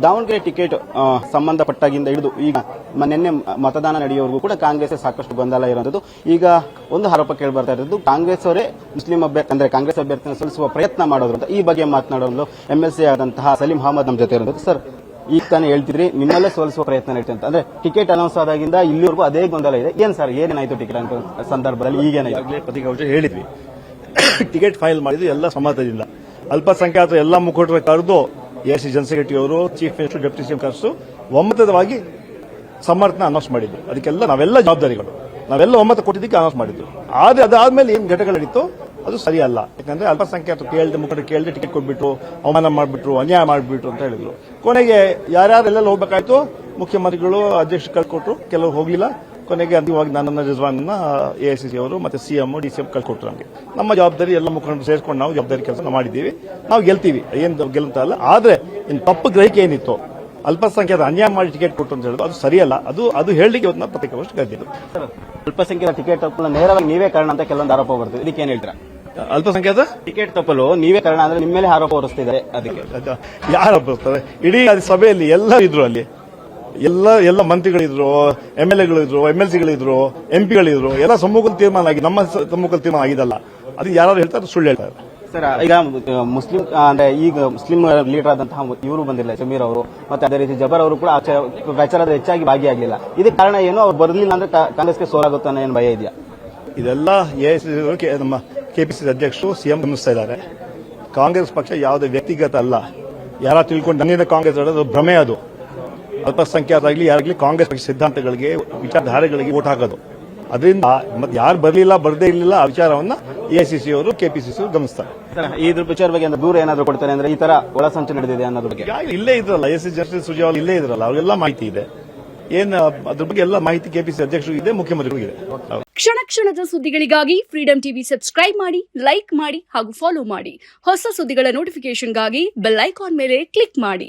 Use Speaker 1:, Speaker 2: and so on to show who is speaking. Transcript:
Speaker 1: Davanagere ticket ಸಂಬಂಧಪಟ್ಟಾಗಿಂದ ಹಿಡಿದು ಈಗ ನಿನ್ನೆ ಮತದಾನ ನಡೆಯುವವರೆಗೂ ಕೂಡ ಕಾಂಗ್ರೆಸ್ ಸಾಕಷ್ಟು ಗೊಂದಲ ಇರುವಂತದ್ದು. ಈಗ ಒಂದು ಆರೋಪ ಕೇಳಿ ಬರ್ತಾ ಇರೋದು, ಕಾಂಗ್ರೆಸ್ ಅವರೇ ಮುಸ್ಲಿಂ ಅಭ್ಯರ್ಥಿ ಅಂದ್ರೆ ಕಾಂಗ್ರೆಸ್ ಅಭ್ಯರ್ಥಿಯನ್ನು ಸೋಲಿಸುವ ಪ್ರಯತ್ನ ಮಾಡೋದು ಅಂತ. ಈ ಬಗ್ಗೆ ಮಾತನಾಡಲು MLC ಆದಂತಹ ಸಲೀಂ ಅಹಮದ್ ನಮ್ಮ ಜೊತೆ ಇರೋದು. ಸರ್, ಈಗ ತಾನೇ ಹೇಳ್ತಿದ್ರಿ ನಿಮ್ಮಲ್ಲೇ ಸೋಲಿಸುವ ಪ್ರಯತ್ನ ನಡೀತೆ ಅಂತ. ಅಂದ್ರೆ ಟಿಕೆಟ್ ಅನೌನ್ಸ್ ಆದಾಗಿಂದ ಇಲ್ಲಿವರೆಗೂ ಅದೇ ಗೊಂದಲ ಇದೆ. ಏನ್ ಸರ್, ಏನಾಯ್ತು ಟಿಕೆಟ್ ಅಂತ ಸಂದರ್ಭದಲ್ಲಿ? ಈಗೇನಾಯ್ತು?
Speaker 2: ಪತ್ರಿಕಾಗೋಷ್ಠಿ ಹೇಳಿದ್ವಿ, ಟಿಕೆಟ್ ಫೈಲ್ ಮಾಡಿದ್ದು ಎಲ್ಲ ಸಮಾಜದಿಂದ ಅಲ್ಪಸಂಖ್ಯಾತರು ಎಲ್ಲ ಮುಖಂಡರು ಕರೆದು AIC ಜನರಲ್ ಸೆಕ್ರೆಟರಿ ಅವರು, ಚೀಫ್ ಮಿನಿಸ್ಟರ್, ಡೆಪ್ಯೂಟಿ CM ಕರೆದು ಒಮ್ಮತವಾಗಿ ಸಮರ್ಥನೆ ಅನೌನ್ಸ್ ಮಾಡಿದ್ದು. ಅದಕ್ಕೆಲ್ಲ ನಾವೆಲ್ಲ ಜವಾಬ್ದಾರಿಗಳು, ನಾವೆಲ್ಲ ಒಮ್ಮತ ಕೊಟ್ಟಿದ್ದಕ್ಕೆ ಅನೌನ್ಸ್ ಮಾಡಿದ್ದು. ಆದರೆ ಅದಾದ್ಮೇಲೆ ಏನು ಘಟನೆಗಳು ನಡೀತು ಅದು ಸರಿಯಲ್ಲ. ಯಾಕಂದ್ರೆ ಅಲ್ಪಸಂಖ್ಯಾತರು ಕೇಳದೆ, ಮುಖಂಡರು ಕೇಳದೆ ಟಿಕೆಟ್ ಕೊಟ್ಬಿಟ್ರು, ಅವಮಾನ ಮಾಡಿಬಿಟ್ರು, ಅನ್ಯಾಯ ಮಾಡಿಬಿಟ್ರು ಅಂತ ಹೇಳಿದ್ರು. ಕೊನೆಗೆ ಯಾರ್ಯಾರೆಲ್ಲ ಹೋಗ್ಬೇಕಾಯ್ತು ಮುಖ್ಯಮಂತ್ರಿಗಳು ಅಧ್ಯಕ್ಷರು ಕಳ್ಕೊಟ್ರು, ಕೆಲವರು ಹೋಗ್ಲಿಲ್ಲ. ಕೊನೆಗೆ ಅಂತಿಮವಾಗಿ ನನ್ನನ್ನು ರಿಜ್ವಾನ್ನ AICC ಅವರು ಮತ್ತೆ CM DCM ಕಳ್ಕೊಟ್ರು. ನಮಗೆ ನಮ್ಮ ಜವಾಬ್ದಾರಿ ಎಲ್ಲ ಮುಖಂಡರು ಸೇರಿಸ್ಕೊಂಡು ನಾವು ಜವಾಬ್ದಾರಿ ಕೆಲಸ ಮಾಡಿದ್ದೀವಿ. ನಾವು ಗೆಲ್ತೀವಿ, ಏನು ಗೆಲ್ಲಂತ ಅಲ್ಲ. ಆದ್ರೆ ಇನ್ನು ತಪ್ಪು ಗ್ರಹಿಕೆ ಏನಿತ್ತು, ಅಲ್ಪಸಂಖ್ಯಾತ ಅನ್ಯಾಯ ಮಾಡಿ ಟಿಕೆಟ್ ಕೊಟ್ಟು ಅಂತ ಹೇಳಿದ್ರು, ಅದು ಸರಿಯಲ್ಲ. ಅದು ಹೇಳಲಿಕ್ಕೆ ಇವತ್ತು ನಾವು ಪತ್ರಿಕಾಗೋಷ್ಠಿ ಕರೆದಿದ್ದು.
Speaker 1: ಅಲ್ಪಸಂಖ್ಯಾತ ಟಿಕೆಟ್ ತಪ್ಪಲು ನೇರವಾಗಿ ನೀವೇ ಕಾರಣ ಅಂತ ಕೆಲವೊಂದು ಆರೋಪ ಬರ್ತದೆ, ಇದಕ್ಕೆ ಏನ್ ಹೇಳ್ತೀರಾ?
Speaker 2: ಅಲ್ಪಸಂಖ್ಯಾತ
Speaker 1: ಟಿಕೆಟ್ ತಪ್ಪಲು ನೀವೇ ಕಾರಣ ಅಂದ್ರೆ ನಿಮ್ಮ ಮೇಲೆ ಆರೋಪ ಹೊರಿಸ್ತಿದ್ದಾರೆ, ಅದಕ್ಕೆ
Speaker 2: ಯಾರು ಬರ್ತಾರೆ? ಇಡೀ ಸಭೆಯಲ್ಲಿ ಎಲ್ಲ ಇದ್ರು, ಅಲ್ಲಿ ಎಲ್ಲ ಮಂತ್ರಿಗಳಿದ್ರು, MLA ಗಳಿದ್ರು, MLC ಗಳಿದ್ರು, MP ಗಳಿದ್ರು. ಎಲ್ಲ ಸಮ್ಮುಖದ ತೀರ್ಮಾನ ಆಗಿ, ನಮ್ಮ ಸಮ್ಮುಖದ ತೀರ್ಮಾನ ಆಗಿದಲ್ಲ. ಅದು ಯಾರು ಹೇಳ್ತಾರೆ ಸುಳ್ಳು ಹೇಳ್ತಾರೆ.
Speaker 1: ಸರ್, ಈಗ ಮುಸ್ಲಿಂ ಅಂದ್ರೆ ಈಗ ಮುಸ್ಲಿಂ ಲೀಡರ್ ಆದಂತಹ ಇವರು ಬಂದಿಲ್ಲ, ಜಮೀರ್ ಅವರು, ಮತ್ತೆ ಅದೇ ರೀತಿ ಜಬರ್ ಅವರು ಕೂಡ ಪ್ರಚಾರದ ಹೆಚ್ಚಾಗಿ ಭಾಗಿಯಾಗಲಿಲ್ಲ. ಇದಕ್ಕೆ ಕಾರಣ ಏನು? ಅವ್ರು ಬರಲಿಲ್ಲ ಅಂದ್ರೆ ಕಾಂಗ್ರೆಸ್ಗೆ ಸೋಲಾಗುತ್ತೆ ಅನ್ನೋ ಏನು ಭಯ ಇದೆಯಾ?
Speaker 2: ಇದೆಲ್ಲ AICC ನಮ್ಮ KPCC ಅಧ್ಯಕ್ಷರು CM ಗಮನಿಸ್ತಾ ಇದ್ದಾರೆ. ಕಾಂಗ್ರೆಸ್ ಪಕ್ಷ ಯಾವುದೇ ವ್ಯಕ್ತಿಗತ ಅಲ್ಲ. ಯಾರ ತಿಳ್ಕೊಂಡು ನನ್ನಿಂದ ಕಾಂಗ್ರೆಸ್ ಹೇಳೋದು ಭ್ರಮೆ. ಅದು ಅಲ್ಪಸಂಖ್ಯಾತರಾಗಲಿ ಯಾರಾಗಲಿ ಕಾಂಗ್ರೆಸ್ ಪಕ್ಷ ಸಿದ್ಧಾಂತಗಳಿಗೆ, ವಿಚಾರಧಾರೆಗಳಿಗೆ ಓಟ್ ಹಾಕೋದು. ಅದರಿಂದ ಮತ್ತೆ ಯಾರು ಬರಲಿಲ್ಲ, ಬರದೇ ಇರಲಿಲ್ಲ, ಆ ವಿಚಾರವನ್ನ AICC ಅವರು, KPCC ಗಮನಿಸ್ತಾರೆ.
Speaker 1: ಇದ್ರ ವಿಚಾರ ಬಗ್ಗೆ ದೂರ ಏನಾದ್ರು ಕೊಡ್ತಾರೆ ಅಂದ್ರೆ ಈ ತರ ಒಳಸಂಚು ನಡೆದಿದೆ ಅನ್ನೋದ್ರ ಬಗ್ಗೆ
Speaker 2: ಇಲ್ಲೇ ಇದ್ರಲ್ಲ, AICC ಜನರಲ್ ಸುರ್ಜೇವಾಲಾ ಇಲ್ಲೇ ಇದ್ರಲ್ಲ, ಅವ್ರಿಗೆಲ್ಲ ಮಾಹಿತಿ ಇದೆ. ಅದ್ರ ಬಗ್ಗೆ ಎಲ್ಲ ಮಾಹಿತಿ KPCC ಅಧ್ಯಕ್ಷರು ಇದೆ, ಮುಖ್ಯಮಂತ್ರಿಗಳು ಇದೆ.
Speaker 3: ಕ್ಷಣ ಕ್ಷಣದ ಸುದ್ದಿಗಳಿಗಾಗಿ ಫ್ರೀಡಂ ಟಿವಿ ಸಬ್ಸ್ಕ್ರೈಬ್ ಮಾಡಿ, ಲೈಕ್ ಮಾಡಿ ಹಾಗೂ ಫಾಲೋ ಮಾಡಿ. ಹೊಸ ಸುದ್ದಿಗಳ ನೋಟಿಫಿಕೇಶನ್ಗಾಗಿ ಬೆಲ್ ಐಕಾನ್ ಮೇಲೆ ಕ್ಲಿಕ್ ಮಾಡಿ.